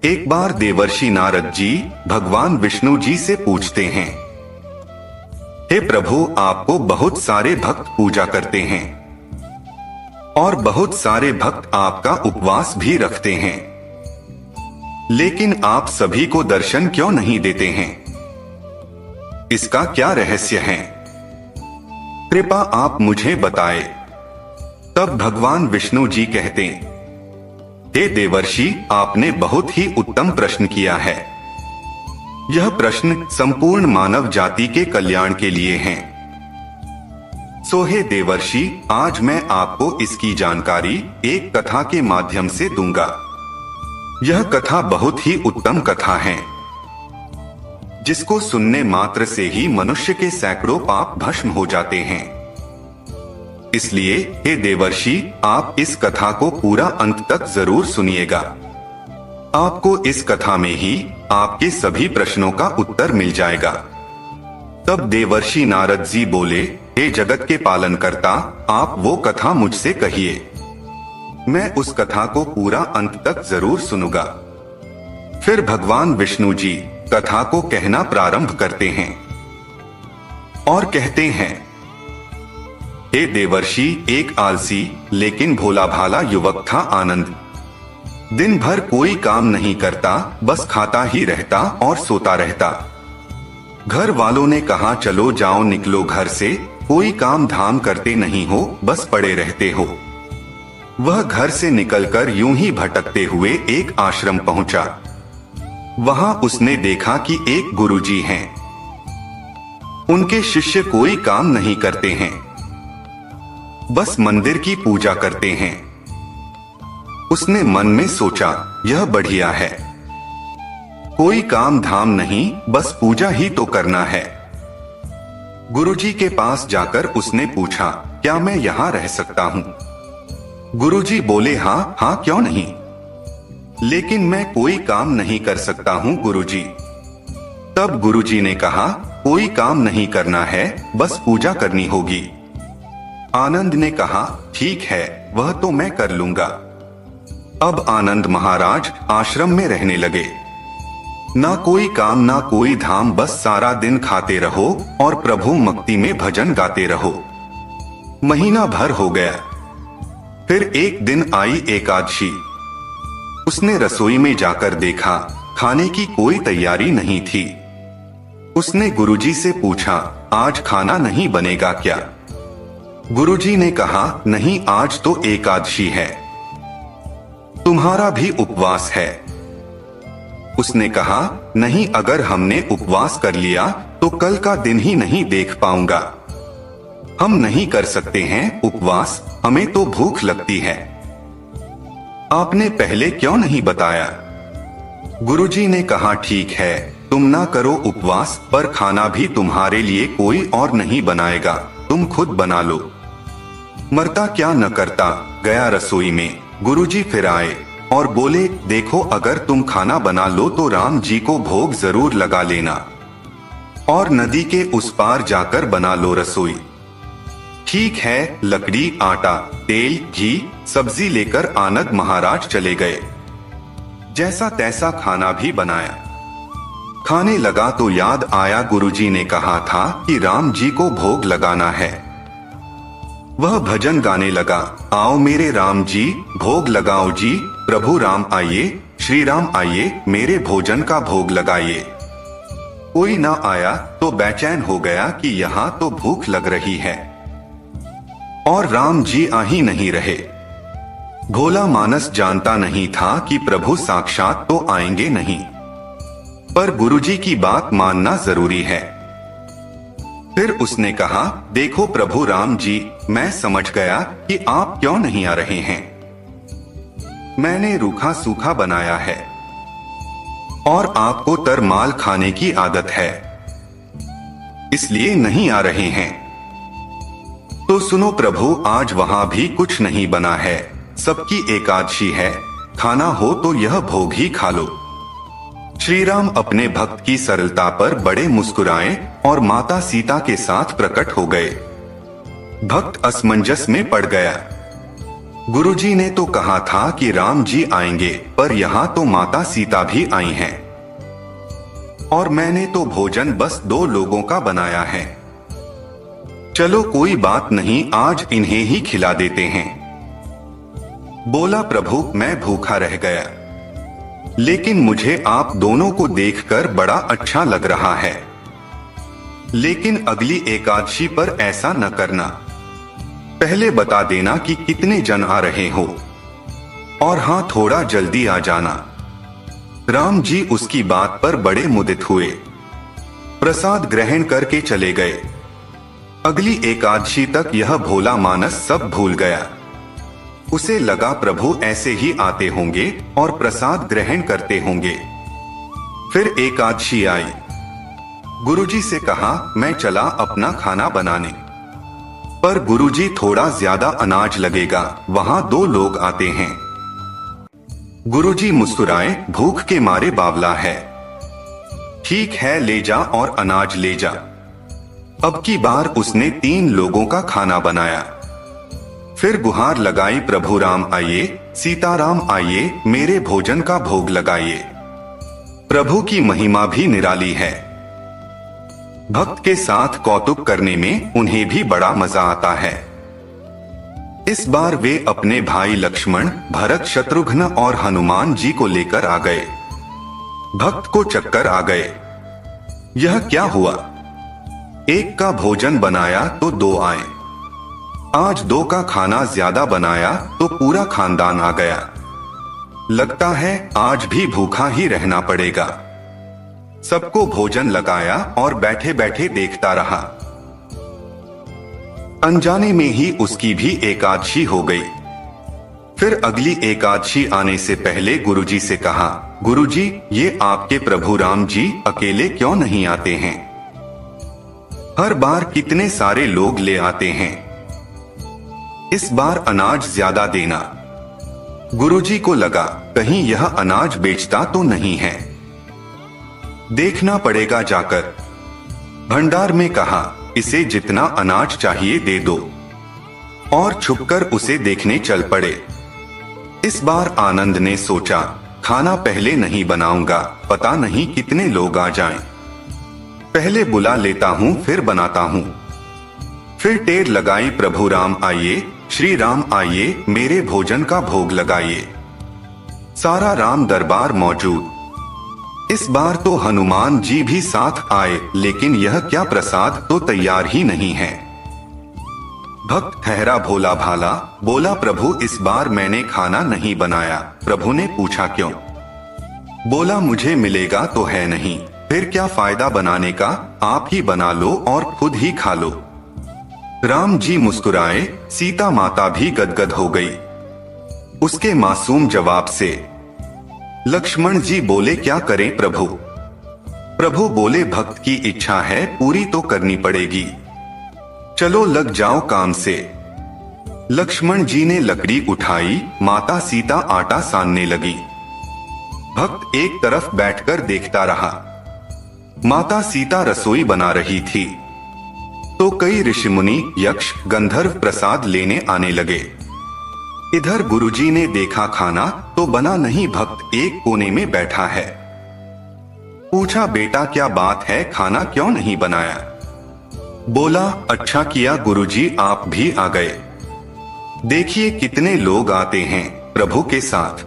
एक बार देवर्षि नारद जी भगवान विष्णु जी से पूछते हैं, हे प्रभु, आपको बहुत सारे भक्त पूजा करते हैं और बहुत सारे भक्त आपका उपवास भी रखते हैं, लेकिन आप सभी को दर्शन क्यों नहीं देते हैं? इसका क्या रहस्य है? कृपा आप मुझे बताए। तब भगवान विष्णु जी कहते, हे देवर्षि, आपने बहुत ही उत्तम प्रश्न किया है। यह प्रश्न संपूर्ण मानव जाति के कल्याण के लिए है। सो हे देवर्षि, आज मैं आपको इसकी जानकारी एक कथा के माध्यम से दूंगा। यह कथा बहुत ही उत्तम कथा है, जिसको सुनने मात्र से ही मनुष्य के सैकड़ों पाप भस्म हो जाते हैं। इसलिए हे देवर्षि, आप इस कथा को पूरा अंत तक जरूर सुनिएगा। आपको इस कथा में ही आपके सभी प्रश्नों का उत्तर मिल जाएगा। तब देवर्षि नारद जी बोले, हे जगत के पालनकर्ता, आप वो कथा मुझसे कहिए। मैं उस कथा को पूरा अंत तक जरूर सुनूंगा। फिर भगवान विष्णु जी कथा को कहना प्रारंभ करते हैं और कहते हैं, हे देवर्षि, एक आलसी लेकिन भोला भाला युवक था आनंद। दिन भर कोई काम नहीं करता, बस खाता ही रहता और सोता रहता। घर वालों ने कहा, चलो जाओ, निकलो घर से, कोई काम धाम करते नहीं हो, बस पड़े रहते हो। वह घर से निकलकर यूं ही भटकते हुए एक आश्रम पहुंचा। वहां उसने देखा कि एक गुरुजी हैं। उनके शिष्य कोई काम नहीं करते हैं, बस मंदिर की पूजा करते हैं। उसने मन में सोचा, यह बढ़िया है, कोई काम धाम नहीं, बस पूजा ही तो करना है। गुरुजी के पास जाकर उसने पूछा, क्या मैं यहाँ रह सकता हूँ? गुरुजी बोले, हाँ हाँ, क्यों नहीं, लेकिन मैं कोई काम नहीं कर सकता हूँ गुरुजी। तब गुरुजी ने कहा, कोई काम नहीं करना है, बस पूजा करनी होगी। आनंद ने कहा, ठीक है, वह तो मैं कर लूंगा। अब आनंद महाराज आश्रम में रहने लगे। ना कोई काम ना कोई धाम, बस सारा दिन खाते रहो और प्रभु भक्ति में भजन गाते रहो। महीना भर हो गया। फिर एक दिन आई एकादशी। उसने रसोई में जाकर देखा, खाने की कोई तैयारी नहीं थी। उसने गुरुजी से पूछा, आज खाना नहीं बनेगा क्या? गुरुजी ने कहा, नहीं, आज तो एकादशी है, तुम्हारा भी उपवास है। उसने कहा, नहीं, अगर हमने उपवास कर लिया तो कल का दिन ही नहीं देख पाऊंगा। हम नहीं कर सकते हैं उपवास, हमें तो भूख लगती है। आपने पहले क्यों नहीं बताया? गुरुजी ने कहा, ठीक है, तुम ना करो उपवास, पर खाना भी तुम्हारे लिए कोई और नहीं बनाएगा, तुम खुद बना लो। मरता क्या न करता, गया रसोई में। गुरुजी फिर आए और बोले, देखो, अगर तुम खाना बना लो तो राम जी को भोग जरूर लगा लेना और नदी के उस पार जाकर बना लो रसोई। ठीक है। लकड़ी, आटा, तेल, घी, सब्जी लेकर आनंद महाराज चले गए। जैसा तैसा खाना भी बनाया। खाने लगा तो याद आया, गुरुजी ने कहा था कि राम जी को भोग लगाना है। वह भजन गाने लगा, आओ मेरे राम जी, भोग लगाओ जी, प्रभु राम आइए, श्री राम आइए, मेरे भोजन का भोग लगाइए। कोई ना आया तो बेचैन हो गया कि यहाँ तो भूख लग रही है और राम जी आ ही नहीं रहे। भोला मानस जानता नहीं था कि प्रभु साक्षात तो आएंगे नहीं, पर गुरुजी की बात मानना जरूरी है। फिर उसने कहा, देखो प्रभु राम जी, मैं समझ गया कि आप क्यों नहीं आ रहे हैं। मैंने रूखा सूखा बनाया है और आपको तरमाल खाने की आदत है, इसलिए नहीं आ रहे हैं। तो सुनो प्रभु, आज वहां भी कुछ नहीं बना है, सबकी एकादशी है, खाना हो तो यह भोग ही खा लो। श्री राम अपने भक्त की सरलता पर बड़े मुस्कुराए और माता सीता के साथ प्रकट हो गए। भक्त असमंजस में पड़ गया। गुरुजी ने तो कहा था कि राम जी आएंगे, पर यहाँ तो माता सीता भी आई हैं। और मैंने तो भोजन बस 2 लोगों का बनाया है। चलो कोई बात नहीं, आज इन्हें ही खिला देते हैं। बोला, प्रभु मैं भूखा रह गया, लेकिन मुझे आप दोनों को देखकर बड़ा अच्छा लग रहा है। लेकिन अगली एकादशी पर ऐसा न करना। पहले बता देना कि कितने जन आ रहे हो, और हाँ, थोड़ा जल्दी आ जाना। राम जी उसकी बात पर बड़े मुदित हुए, प्रसाद ग्रहण करके चले गए। अगली एकादशी तक यह भोला मानस सब भूल गया। उसे लगा प्रभु ऐसे ही आते होंगे और प्रसाद ग्रहण करते होंगे। फिर एकादशी आई। गुरुजी से कहा, मैं चला अपना खाना बनाने। पर गुरुजी, थोड़ा ज्यादा अनाज लगेगा, वहां 2 लोग आते हैं। गुरुजी मुस्कुराए, भूख के मारे बावला है। ठीक है, ले जा और अनाज ले जा। अब की बार उसने 3 लोगों का खाना बनाया। फिर गुहार लगाई, प्रभु राम आइए, सीताराम आइए, मेरे भोजन का भोग लगाइए। प्रभु की महिमा भी निराली है। भक्त के साथ कौतुक करने में उन्हें भी बड़ा मजा आता है। इस बार वे अपने भाई लक्ष्मण, भरत, शत्रुघ्न और हनुमान जी को लेकर आ गए। भक्त को चक्कर आ गए। यह क्या हुआ? एक का भोजन बनाया तो 2 आए। आज 2 का खाना ज्यादा बनाया तो पूरा खानदान आ गया। लगता है आज भी भूखा ही रहना पड़ेगा। सबको भोजन लगाया और बैठे बैठे देखता रहा। अनजाने में ही उसकी भी एकादशी हो गई। फिर अगली एकादशी आने से पहले गुरुजी से कहा, गुरुजी, ये आपके प्रभु राम जी अकेले क्यों नहीं आते हैं? हर बार कितने सारे लोग ले आते हैं। इस बार अनाज ज्यादा देना। गुरुजी को लगा कहीं यह अनाज बेचता तो नहीं है, देखना पड़ेगा जाकर। भंडार में कहा, इसे जितना अनाज चाहिए दे दो, और छुपकर उसे देखने चल पड़े। इस बार आनंद ने सोचा, खाना पहले नहीं बनाऊंगा, पता नहीं कितने लोग आ जाएं। पहले बुला लेता हूं, फिर बनाता हूं। फिर टेर लगाई, प्रभु राम आइए, श्री राम आइए, मेरे भोजन का भोग लगाइए। सारा राम दरबार मौजूद। इस बार तो हनुमान जी भी साथ आए, लेकिन यह क्या प्रसाद तो तैयार ही नहीं है। भक्त ठहरा भोला भाला, बोला, प्रभु इस बार मैंने खाना नहीं बनाया। प्रभु ने पूछा क्यों? बोला, मुझे मिलेगा तो है नहीं, फिर क्या फायदा बनाने का, आप ही बना लो और खुद ही खा लो। राम जी मुस्कुराए, सीता माता भी गदगद हो गई उसके मासूम जवाब से। लक्ष्मण जी बोले, क्या करें प्रभु? प्रभु बोले, भक्त की इच्छा है, पूरी तो करनी पड़ेगी, चलो लग जाओ काम से। लक्ष्मण जी ने लकड़ी उठाई, माता सीता आटा सानने लगी। भक्त एक तरफ बैठकर देखता रहा। माता सीता रसोई बना रही थी तो कई ऋषिमुनि, यक्ष, गंधर्व प्रसाद लेने आने लगे। इधर गुरुजी ने देखा खाना तो बना नहीं, भक्त एक कोने में बैठा है। पूछा, बेटा क्या बात है, खाना क्यों नहीं बनाया? बोला, अच्छा किया गुरुजी आप भी आ गए, देखिए कितने लोग आते हैं प्रभु के साथ।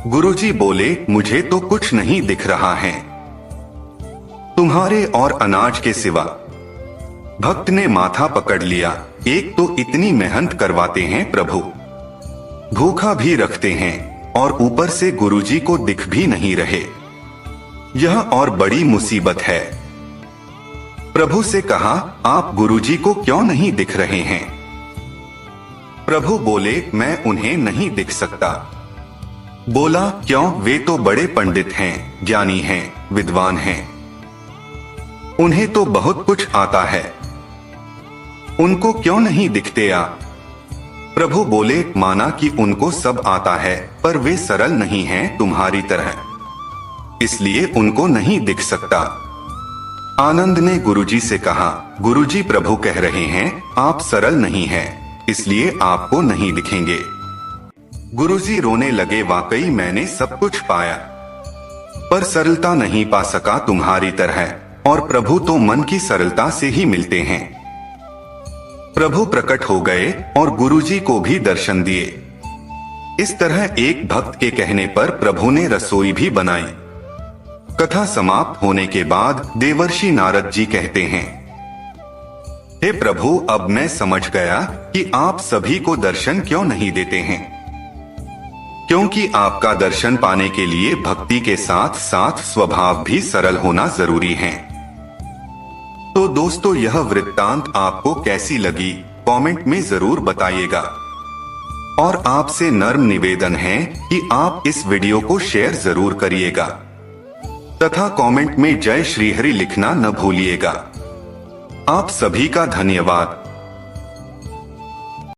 गुरुजी बोले, मुझे तो कुछ नहीं दिख रहा है तुम्हारे और अनाज के सिवा। भक्त ने माथा पकड़ लिया, एक तो इतनी मेहनत करवाते हैं प्रभु, भूखा भी रखते हैं, और ऊपर से गुरुजी को दिख भी नहीं रहे, यह और बड़ी मुसीबत है। प्रभु से कहा, आप गुरुजी को क्यों नहीं दिख रहे हैं? प्रभु बोले, मैं उन्हें नहीं दिख सकता। बोला, क्यों? वे तो बड़े पंडित हैं, ज्ञानी हैं, विद्वान हैं, उन्हें तो बहुत कुछ आता है, उनको क्यों नहीं दिखते आप? प्रभु बोले, माना कि उनको सब आता है, पर वे सरल नहीं हैं तुम्हारी तरह, इसलिए उनको नहीं दिख सकता। आनंद ने गुरुजी से कहा, गुरुजी प्रभु कह रहे हैं आप सरल नहीं हैं, इसलिए आपको नहीं दिखेंगे। गुरुजी रोने लगे, वाकई मैंने सब कुछ पाया, पर सरलता नहीं पा सका तुम्हारी तरह, और प्रभु तो मन की सरलता से ही मिलते हैं। प्रभु प्रकट हो गए और गुरुजी को भी दर्शन दिए। इस तरह एक भक्त के कहने पर प्रभु ने रसोई भी बनाई। कथा समाप्त होने के बाद देवर्षि नारद जी कहते हैं, हे प्रभु, अब मैं समझ गया कि आप सभी को दर्शन क्यों नहीं देते हैं, क्योंकि आपका दर्शन पाने के लिए भक्ति के साथ साथ स्वभाव भी सरल होना जरूरी है। तो दोस्तों, यह वृत्तांत आपको कैसी लगी कमेंट में जरूर बताइएगा, और आपसे नर्म निवेदन है कि आप इस वीडियो को शेयर जरूर करिएगा तथा कमेंट में जय श्री हरि लिखना न भूलिएगा। आप सभी का धन्यवाद।